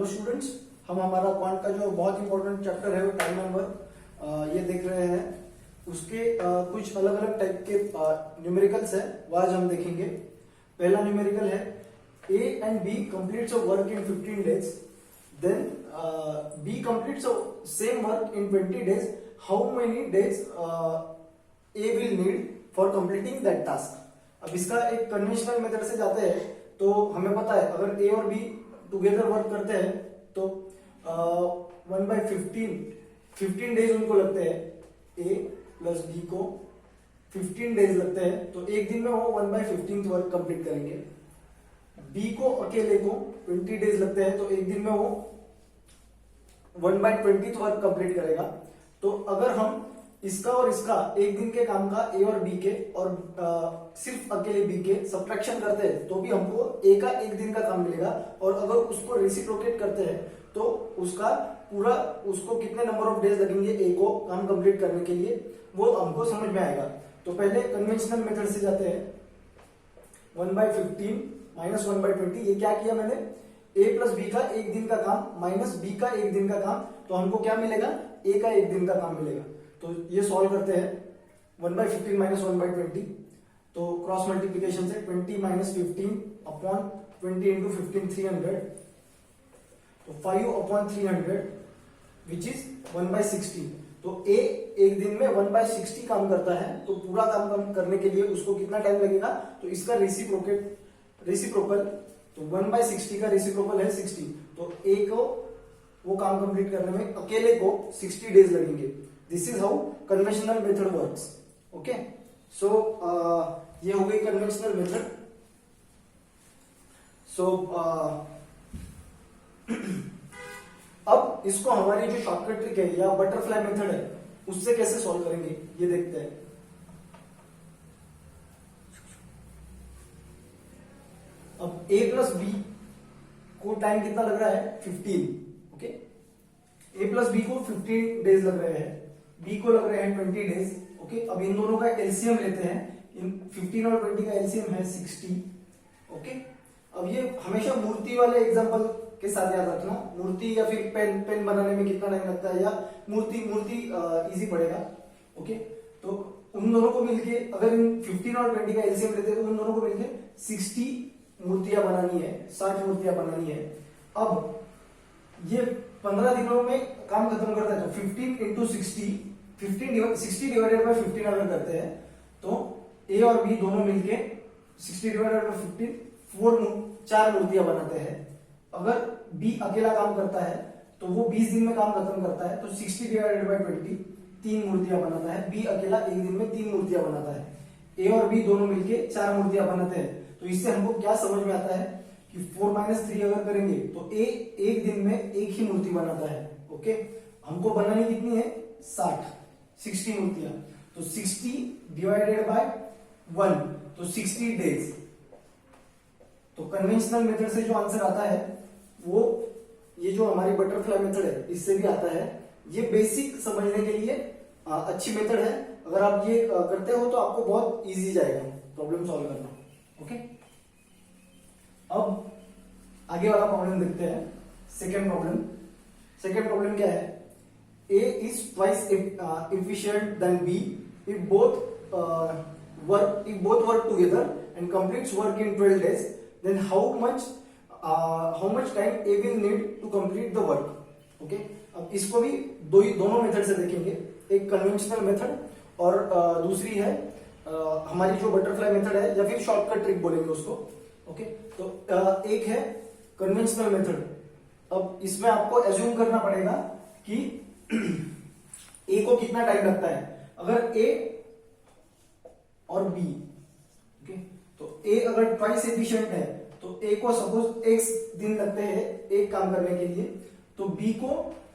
Hello students, हम हमारा quant का जो बहुत इंपॉर्टेंट चैप्टर है वो टाइम नंबर ये देख रहे हैं। उसके कुछ अलग अलग टाइप के न्यूमेरिकल्स है वो आज हम देखेंगे। पहला न्यूमेरिकल है A and B completes a work in 15 days, then B completes a same work in 20 days. How many days A will need for completing that task? अब इसका एक कन्वेंशनल मेथड से जाते हैं तो हमें पता है अगर A और B टुगेदर वर्क करते हैं तो 1/15 डेज उनको लगते हैं। A प्लस B को 15 डेज लगते हैं तो एक दिन में वो 1/15 वर्क कंप्लीट करेंगे। B को अकेले को 20 डेज लगते हैं तो एक दिन में वो 1/20 वर्क कंप्लीट करेगा। तो अगर हम इसका और इसका एक दिन के काम का A और B के और सिर्फ अकेले B के सब्ट्रैक्शन करते हैं तो भी हमको A का एक दिन का काम मिलेगा, और अगर उसको रेसिप्रोकेट करते हैं तो उसका पूरा उसको कितने नंबर ऑफ डेज लगेंगे A को काम कंप्लीट करने के लिए वो हमको समझ में आएगा। तो पहले कन्वेंशनल मेथड से जाते हैं। 1/15 माइनस 1/20, ये क्या किया मैंने, A प्लस B का एक दिन का काम माइनस B का एक दिन का काम, तो हमको क्या मिलेगा, A का एक दिन का काम मिलेगा। तो ये सॉल्व करते हैं। 1/15 माइनस 1/20, तो क्रॉस मल्टीप्लीकेशन से 20 माइनस 15 अपॉन 20 इंटू 15 300, तो 5 अपॉन 300 विच इज 1/60। तो A एक दिन में 1/60 काम करता है, तो पूरा काम करने के लिए उसको कितना टाइम लगेगा, तो इसका रेसिप्रोकल तो 1/60 का रेसिप्रोकल है 60, तो A को वो काम कंप्लीट करने में अकेले को 60 डेज लगेंगे। This is how conventional method works. Okay, so ये हो गई कन्वेंशनल मेथड। सो अब इसको हमारी जो शॉर्टकट ट्रिक है या बटरफ्लाई मेथड है उससे कैसे सॉल्व करेंगे ये देखते हैं। अब A प्लस B को टाइम कितना लग रहा है, 15। ओके, A प्लस B को 15 डेज लग रहे हैं, B को लग रहे हैं 20 डेज। ओके, अब इन दोनों का एलसीएम लेते हैं। इन 15 और 20 का एलसीएम है 60। ओके, अब ये हमेशा मूर्ति वाले एग्जांपल के साथ याद रखना, मूर्ति या फिर पेन बनाने में कितना टाइम लगता है, या मूर्ति इजी पड़ेगा। ओके, तो उन दोनों को मिलके अगर इन 15 और 20 का एलसीएम लेते हैं तो उन दोनों को मिलके 60 मूर्तियां बनानी है, 60 मूर्तियां बनानी है। अब ये 15 दिनों में काम खत्म करता है, तो 15 इंटू 60 डिवाइडेड बाय 15 अगर करते हैं तो A और B दोनों मिलके 60 डिवाइडेड बाय 15 4 मूर्तियां बनाते हैं। अगर B अकेला काम करता है तो वो 20 दिन में काम खत्म करता है, तो 60 डिवाइडेड बाय 20 3 मूर्तियां बनाता है। B अकेला एक दिन में 3 मूर्तियां बनाता है। A और B दोनों मिलके 4 मूर्तियां बनाते हैं। तो इससे हमको क्या समझ में आता है कि 4 माइनस 3 अगर करेंगे तो A एक दिन में एक ही मूर्ति बनाता है। ओके, हमको बनानी कितनी है, 60 मूर्तियां, तो 60 डिवाइडेड बाय 1, तो 60 डेज। तो कन्वेंशनल मेथड से जो आंसर आता है वो ये जो हमारी बटरफ्लाई मेथड है इससे भी आता है। ये बेसिक समझने के लिए अच्छी मेथड है। अगर आप ये करते हो तो आपको बहुत इजी जाएगा प्रॉब्लम सॉल्व करना। ओके, अब आगे वाला प्रॉब्लम देखते हैं। सेकेंड प्रॉब्लम क्या है, A is twice efficient than B if both work together and completes work in 12 days, then how much time A will need to complete the work. Okay, अब इसको भी दोनों मेथड से देखेंगे, एक कन्वेंशनल मेथड और दूसरी है हमारी जो बटरफ्लाई मेथड है या फिर शॉर्टकट ट्रिक बोलेंगे उसको। ओके, तो एक है कन्वेंशनल मेथड। अब इसमें आपको एज्यूम करना पड़ेगा कि A को कितना टाइम लगता है। अगर A और B, ओके, तो A अगर ट्वाइस एफिशिएंट है तो A को सपोज x दिन लगते हैं एक काम करने के लिए, तो B को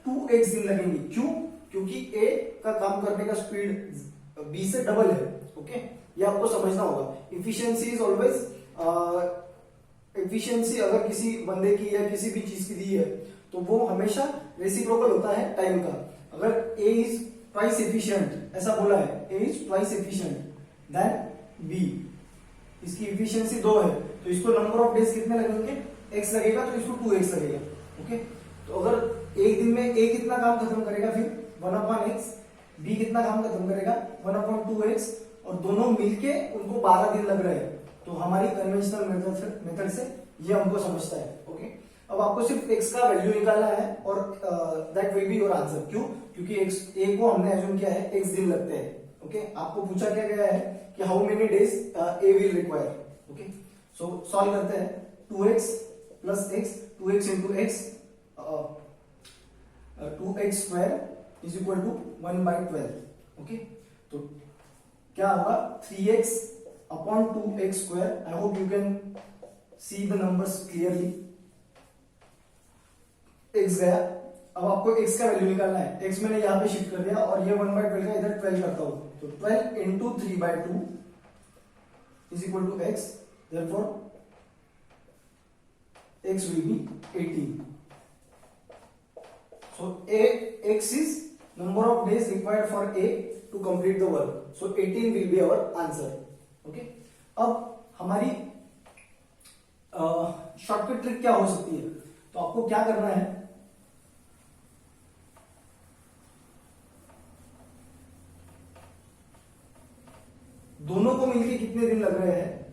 2x दिन लगेंगे। क्यों, क्योंकि A का काम करने का स्पीड B से डबल है। ओके, ये आपको समझना होगा। इफिशियंसी इज ऑलवेज एफिशिएंसी अगर किसी बंदे की या किसी भी चीज की दी है तो वो हमेशा रेसिप्रोकल होता है टाइम का। अगर A इज ट्वाइस एफिशिएंट ऐसा बोला है, A is twice efficient then B, इसकी एफिशिएंसी 2 है तो इसको नंबर ऑफ डेज कितने लगेंगे, x लगेगा तो इसको 2x लगेगा। ओके, तो अगर एक दिन में ए कितना काम खत्म करेगा, फिर 1/x, बी कितना काम खत्म करेगा 1/2x, और दोनों मिलके उनको 12 दिन लग रहे हैं, तो हमारी कन्वेंशनल मेथड से ये हमको समझता है। ओके, अब आपको सिर्फ x का वैल्यू निकालना है और that will be your answer. क्यों? क्योंकि x a को हमने एज्यूम किया है x दिन लगते हैं। ओके, आपको पूछा क्या गया है कि how many days a will require. Okay, so solve करते हैं। 2x plus x, 2x into x, 2x square is equal to 1/12। Okay, तो क्या होगा 3x upon 2x square. I hope you can see the numbers clearly. x गया, अब आपको x का value निकालना है। x मैंने यहां पे शिफ्ट कर दिया और ये 1/12 का इधर 12 करता हूं, तो 12 into 3/2 is equal to x, therefore x will be 18. So x is number of days required for a to complete the work. So 18 will be our answer. Okay, अब हमारी शॉर्टकट ट्रिक क्या हो सकती है? तो आपको क्या करना है, दोनों को मिलके कितने दिन लग रहे हैं,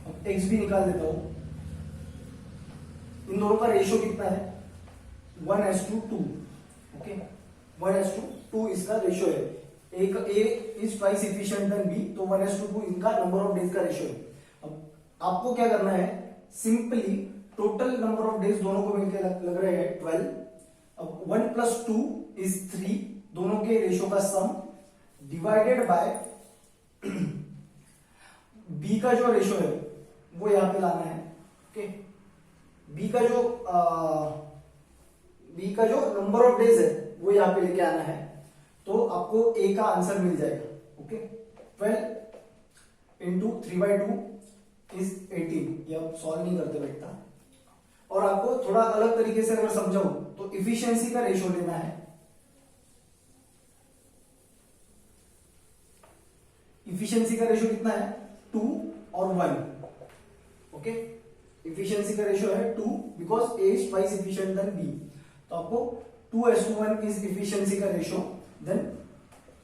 अब x भी निकाल देता हूं। इन दोनों का रेशियो कितना है 1:2। ओके, 1:2 इसका रेशियो है। A is twice efficient than B, तो 1:2 इनका नंबर ऑफ डेज का रेशियो है। अब आपको क्या करना है, simply total number of days दोनों को मिलकर लग रहे हैं 12। अब 1 + 2 इज 3, दोनों के रेशियो का सम डिवाइडेड बाय बी का जो रेशियो है वो यहां पे लाना है। ओके, बी का जो नंबर ऑफ डेज है वो यहां पे लेके आना है, तो आपको ए का आंसर मिल जाएगा। Okay, 12 into 3/2 is 18। ये आप सॉल्व नहीं करते बेटा, और आपको थोड़ा अलग तरीके से अगर समझाऊं तो इफिशियंसी का रेशियो लेना है। इफिशियंसी का रेशियो कितना है 2 और 1। ओके, इफिशियंसी का रेशियो है 2 because A is twice efficient than B, तो आपको 2:1 इज इफिशियंसी का ratio, then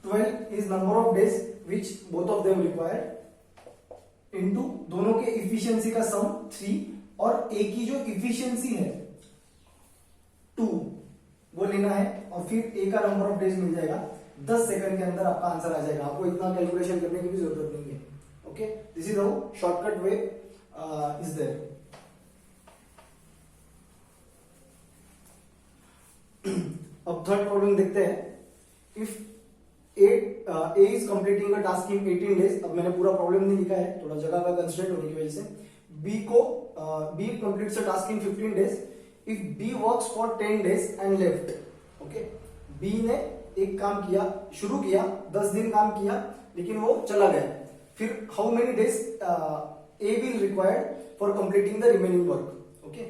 12 is number of days which both of them required, into दोनों के इफिशियंसी का सम 3, और ए की जो इफिशियंसी है 2 वो लेना है, और फिर ए का नंबर ऑफ डेज मिल जाएगा। 10 सेकंड के अंदर आपका आंसर आ जाएगा, आपको इतना कैलकुलेशन करने की भी जरूरत नहीं है। Okay, this is how shortcut way is there. अब थर्ड प्रॉब्लम देखते हैं। If A is completing a task in 18 days. अब मैंने पूरा प्रॉब्लम नहीं लिखा है, थोड़ा जगह का कंस्ट्रेंट होने की वजह से। B completes a task in 15 days if B works for 10 days and left. Okay, B ने एक काम किया, शुरू किया, 10 दिन काम किया, लेकिन वो चला गया। फिर how many days A will required for completing the remaining work. Okay,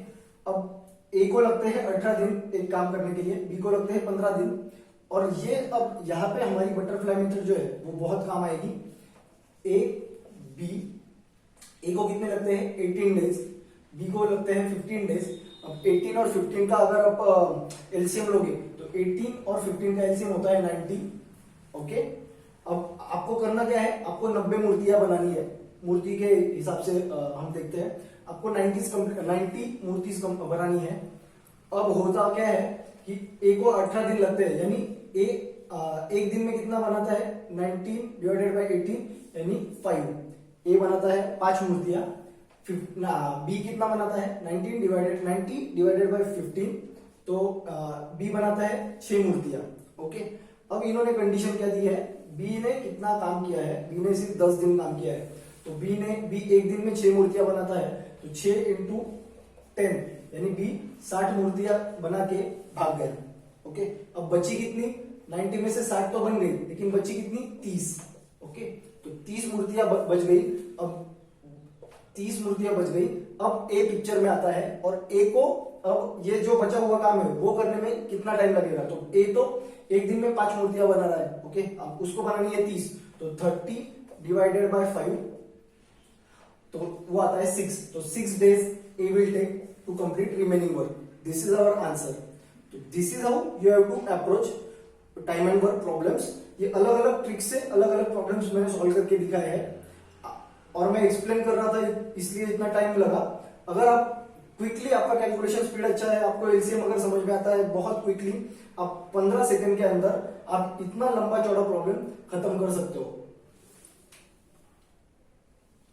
अब ए को लगते हैं 18 दिन एक काम करने के लिए, बी को लगते हैं 15 दिन, और ये अब यहां पे हमारी बटरफ्लाई मेथड जो है वो बहुत काम आएगी। ए को कितने लगते हैं 18 डेज, बी को लगते हैं 15 डेज। अब 18 और 15 का अगर आप एलसीएम लोगे तो 18 और 15 का एलसीएम होता है 90। ओके, अब आपको करना क्या है, आपको 90 मूर्तियां बनानी है। मूर्ति के हिसाब से हम देखते हैं, आपको 90 मूर्ति बनानी है। अब होता क्या है कि ए को 18 दिन लगते हैं, यानी ए एक दिन में कितना बनाता है 19 डिवाइडेड बाय 18 यानी 5। ए बनाता है 5 मूर्तियां। बी कितना बनाता है 90 डिवाइडेड बाय 15, तो बी बनाता है 6 मूर्तियां। ओके, अब इन्होंने कंडीशन क्या दी है, बी ने कितना काम किया है, बी ने सिर्फ 10 दिन काम किया है, तो बी एक दिन में 6 मूर्तियां बनाता है, तो 6 इंटू 10 यानी बी 60 मूर्तियां बना के भाग गया। ओके, अब बची कितनी 90 में से 60 तो बन गई, लेकिन बची कितनी 30। ओके, तो 30 मूर्तियां बच गई। अब 30 मूर्तियां बच गई, अब ए पिक्चर में आता है, और ए को अब ये जो बचा हुआ काम है वो करने में कितना टाइम लगेगा, तो ए तो एक दिन में 5 मूर्तियां बना रहा है। ओके, अब उसको बनानी है 30, तो 30 डिवाइडेड बाय 5, तो वो आता है 6। तो 6 days A will take to complete remaining work. This is our answer. तो this is how you have to approach time and work problems. ये अलग अलग ट्रिक से अलग अलग प्रॉब्लम्स मैंने सॉल्व करके दिखाए हैं और मैं एक्सप्लेन कर रहा था इसलिए इतना टाइम लगा। अगर आप क्विकली, आपका कैलकुलेशन स्पीड अच्छा है, आपको एलसीएम अगर समझ में आता है बहुत क्विकली, आप 15 सेकंड के अंदर आप इतना लंबा चौड़ा प्रॉब्लम खत्म कर सकते हो।